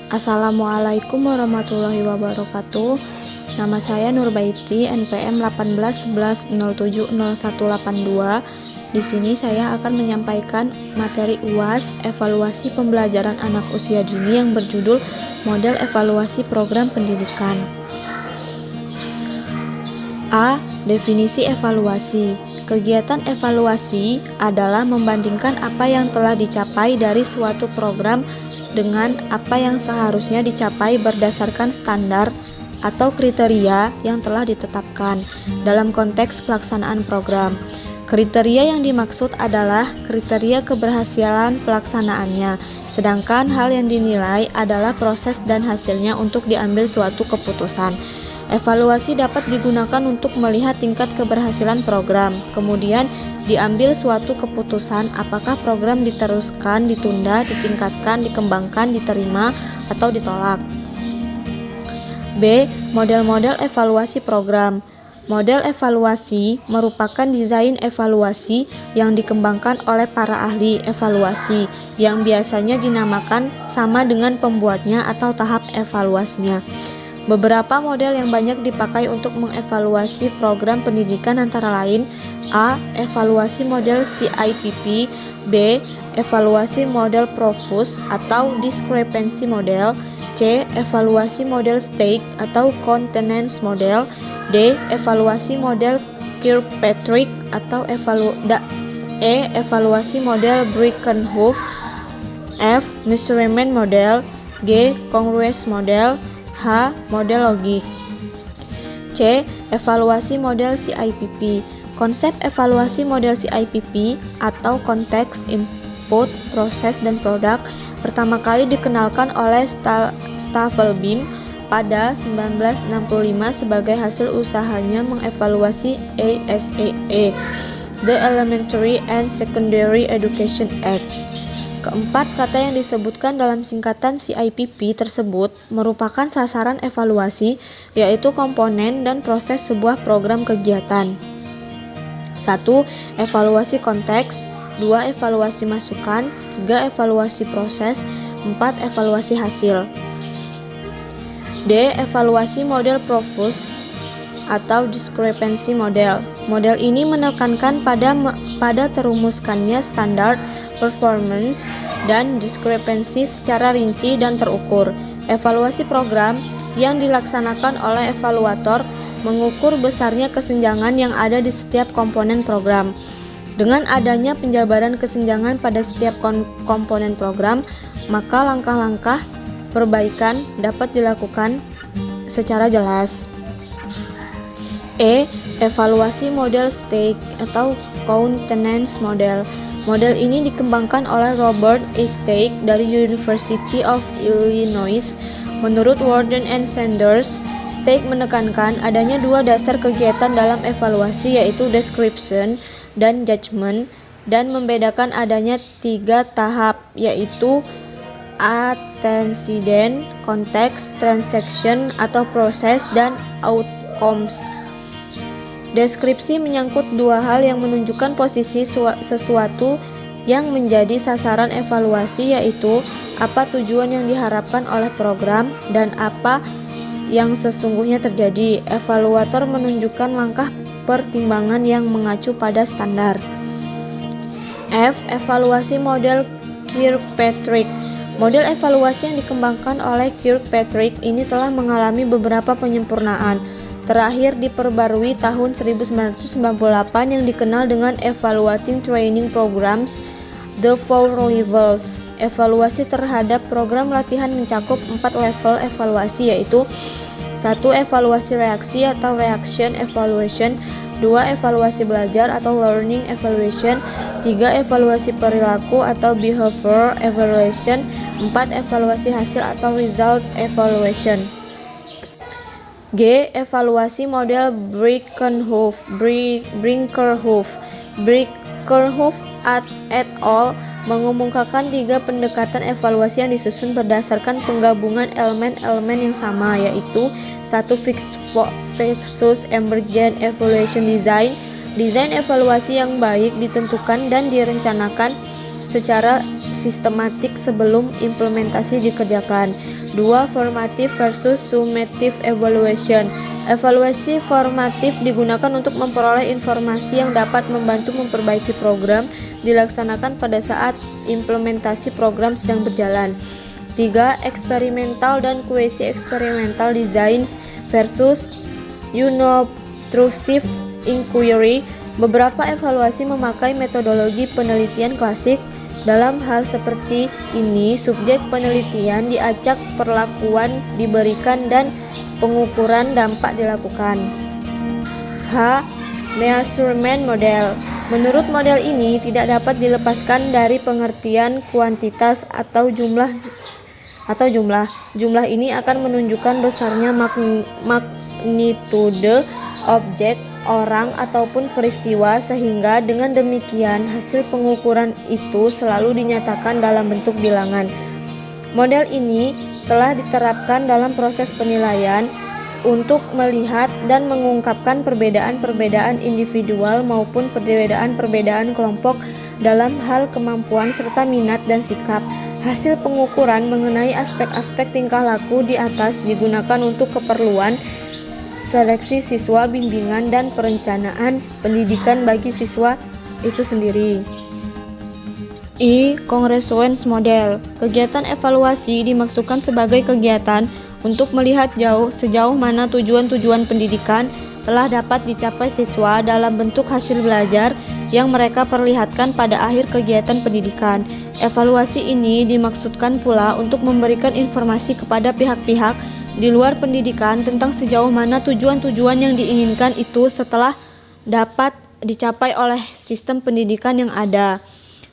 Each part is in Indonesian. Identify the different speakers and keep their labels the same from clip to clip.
Speaker 1: Assalamualaikum warahmatullahi wabarakatuh. Nama saya Nurbaiti, NPM 1811070182. Di sini saya akan menyampaikan materi UAS evaluasi pembelajaran anak usia dini yang berjudul Model Evaluasi Program Pendidikan. A. Definisi evaluasi. Kegiatan evaluasi adalah membandingkan apa yang telah dicapai dari suatu program dengan apa yang seharusnya dicapai berdasarkan standar atau kriteria yang telah ditetapkan dalam konteks pelaksanaan program. Kriteria yang dimaksud adalah kriteria keberhasilan pelaksanaannya, sedangkan hal yang dinilai adalah proses dan hasilnya untuk diambil suatu keputusan. Evaluasi dapat digunakan untuk melihat tingkat keberhasilan program, kemudian diambil suatu keputusan apakah program diteruskan, ditunda, ditingkatkan, dikembangkan, diterima, atau ditolak. B. Model-model evaluasi program. Model evaluasi merupakan desain evaluasi yang dikembangkan oleh para ahli evaluasi yang biasanya dinamakan sama dengan pembuatnya atau tahap evaluasinya. Beberapa model yang banyak dipakai untuk mengevaluasi program pendidikan antara lain: A. Evaluasi model CIPP. B. Evaluasi model Profus atau Discrepancy Model. C. Evaluasi model Stake atau Contenance Model. D. Evaluasi model Kirkpatrick atau evaluasi model Birkenhoff. F. Measurement Model. G. Congruence Model. H. Model logik. C. Evaluasi model CIPP. Konsep evaluasi model CIPP atau konteks, input, proses, dan produk pertama kali dikenalkan oleh Stavelbeam pada 1965 sebagai hasil usahanya mengevaluasi ASEE, The Elementary and Secondary Education Act. Keempat kata yang disebutkan dalam singkatan CIPP tersebut merupakan sasaran evaluasi, yaitu komponen dan proses sebuah program kegiatan. 1. Evaluasi konteks. 2. Evaluasi masukan. 3. Evaluasi proses. 4. Evaluasi hasil. D. Evaluasi model Profus atau Discrepancy Model. Model ini menekankan pada terumuskannya standar performance dan diskrepensi secara rinci dan terukur. Evaluasi program yang dilaksanakan oleh evaluator mengukur besarnya kesenjangan yang ada di setiap komponen program. Dengan adanya penjabaran kesenjangan pada setiap komponen program, maka langkah-langkah perbaikan dapat dilakukan secara jelas. E. Evaluasi model Stake atau Countenance Model. Model ini dikembangkan oleh Robert E. Stake dari University of Illinois. Menurut Warden and Sanders, Stake menekankan adanya dua dasar kegiatan dalam evaluasi, yaitu description dan judgment, dan membedakan adanya tiga tahap, yaitu antecedent, context, transaction atau proses, dan outcomes. Deskripsi menyangkut dua hal yang menunjukkan posisi sesuatu yang menjadi sasaran evaluasi, yaitu apa tujuan yang diharapkan oleh program dan apa yang sesungguhnya terjadi. Evaluator menunjukkan langkah pertimbangan yang mengacu pada standar. F. Evaluasi model Kirkpatrick. Model evaluasi yang dikembangkan oleh Kirkpatrick ini telah mengalami beberapa penyempurnaan. Terakhir diperbarui tahun 1998 yang dikenal dengan Evaluating Training Programs, The Four Levels. Evaluasi terhadap program latihan mencakup 4 level evaluasi, yaitu 1. Evaluasi reaksi atau Reaction Evaluation. 2. Evaluasi belajar atau Learning Evaluation. 3. Evaluasi perilaku atau Behavior Evaluation. 4. Evaluasi hasil atau Result Evaluation. G. Evaluasi model Birkenhoff. Birkenhoff et al. Mengemukakan tiga pendekatan evaluasi yang disusun berdasarkan penggabungan elemen-elemen yang sama, yaitu 1. Fixed versus Emergent Evaluation Design. Desain evaluasi yang baik ditentukan dan direncanakan secara sistematik sebelum implementasi dikerjakan. 2. Formative versus summative evaluation. Evaluasi formatif digunakan untuk memperoleh informasi yang dapat membantu memperbaiki program dilaksanakan pada saat implementasi program sedang berjalan. 3. Eksperimental dan quasi eksperimental designs versus unobtrusive inquiry. Beberapa evaluasi memakai metodologi penelitian klasik. Dalam hal seperti ini, subjek penelitian diacak, perlakuan diberikan, dan pengukuran dampak dilakukan. H. Measurement model. Menurut model ini, tidak dapat dilepaskan dari pengertian kuantitas atau jumlah. Jumlah ini akan menunjukkan besarnya magnitude objek, orang, ataupun peristiwa, sehingga dengan demikian hasil pengukuran itu selalu dinyatakan dalam bentuk bilangan. Model ini telah diterapkan dalam proses penilaian untuk melihat dan mengungkapkan perbedaan-perbedaan individual maupun perbedaan-perbedaan kelompok dalam hal kemampuan serta minat dan sikap. Hasil pengukuran mengenai aspek-aspek tingkah laku di atas digunakan untuk keperluan seleksi siswa, bimbingan, dan perencanaan pendidikan bagi siswa itu sendiri. I. Congruence model. Kegiatan evaluasi dimaksudkan sebagai kegiatan untuk melihat sejauh mana tujuan-tujuan pendidikan telah dapat dicapai siswa dalam bentuk hasil belajar yang mereka perlihatkan pada akhir kegiatan pendidikan. Evaluasi ini dimaksudkan pula untuk memberikan informasi kepada pihak-pihak di luar pendidikan tentang sejauh mana tujuan-tujuan yang diinginkan itu setelah dapat dicapai oleh sistem pendidikan yang ada.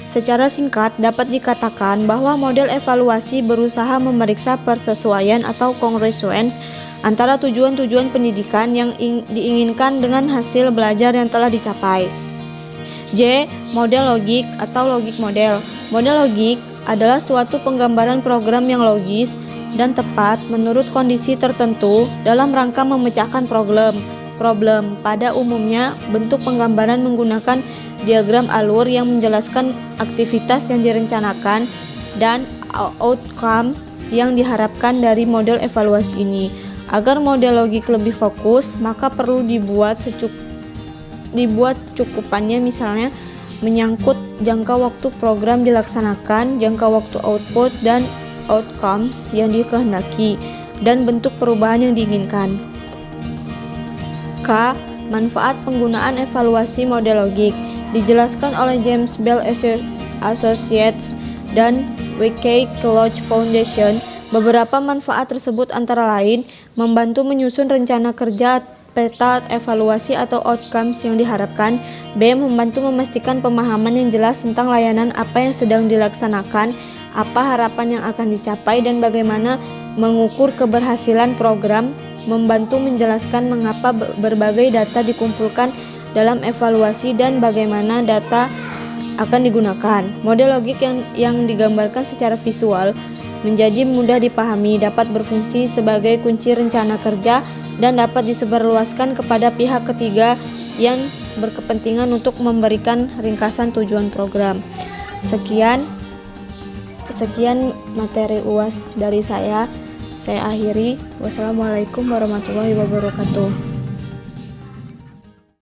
Speaker 1: Secara singkat, dapat dikatakan bahwa model evaluasi berusaha memeriksa persesuaian atau congruence antara tujuan-tujuan pendidikan yang diinginkan dengan hasil belajar yang telah dicapai. J. Model logik atau logic model. Model logik adalah suatu penggambaran program yang logis dan tepat menurut kondisi tertentu dalam rangka memecahkan problem. Pada umumnya, bentuk penggambaran menggunakan diagram alur yang menjelaskan aktivitas yang direncanakan dan outcome yang diharapkan dari model evaluasi ini. Agar model logik lebih fokus, maka perlu dibuat cukupannya, misalnya menyangkut jangka waktu program dilaksanakan, jangka waktu output dan outcomes yang dikehendaki, dan bentuk perubahan yang diinginkan. K. Manfaat penggunaan evaluasi model logik. Dijelaskan oleh James Bell Associates dan W.K. Kellogg Foundation. Beberapa manfaat tersebut antara lain membantu menyusun rencana kerja, peta evaluasi atau outcomes yang diharapkan. B. Membantu memastikan pemahaman yang jelas tentang layanan apa yang sedang dilaksanakan, apa harapan yang akan dicapai, dan bagaimana mengukur keberhasilan program. Membantu menjelaskan mengapa berbagai data dikumpulkan dalam evaluasi dan bagaimana data akan digunakan. Model logik yang digambarkan secara visual menjadi mudah dipahami, dapat berfungsi sebagai kunci rencana kerja, dan dapat disebarluaskan kepada pihak ketiga yang berkepentingan untuk memberikan ringkasan tujuan program. Sekian materi UAS dari saya akhiri. Wassalamualaikum warahmatullahi wabarakatuh.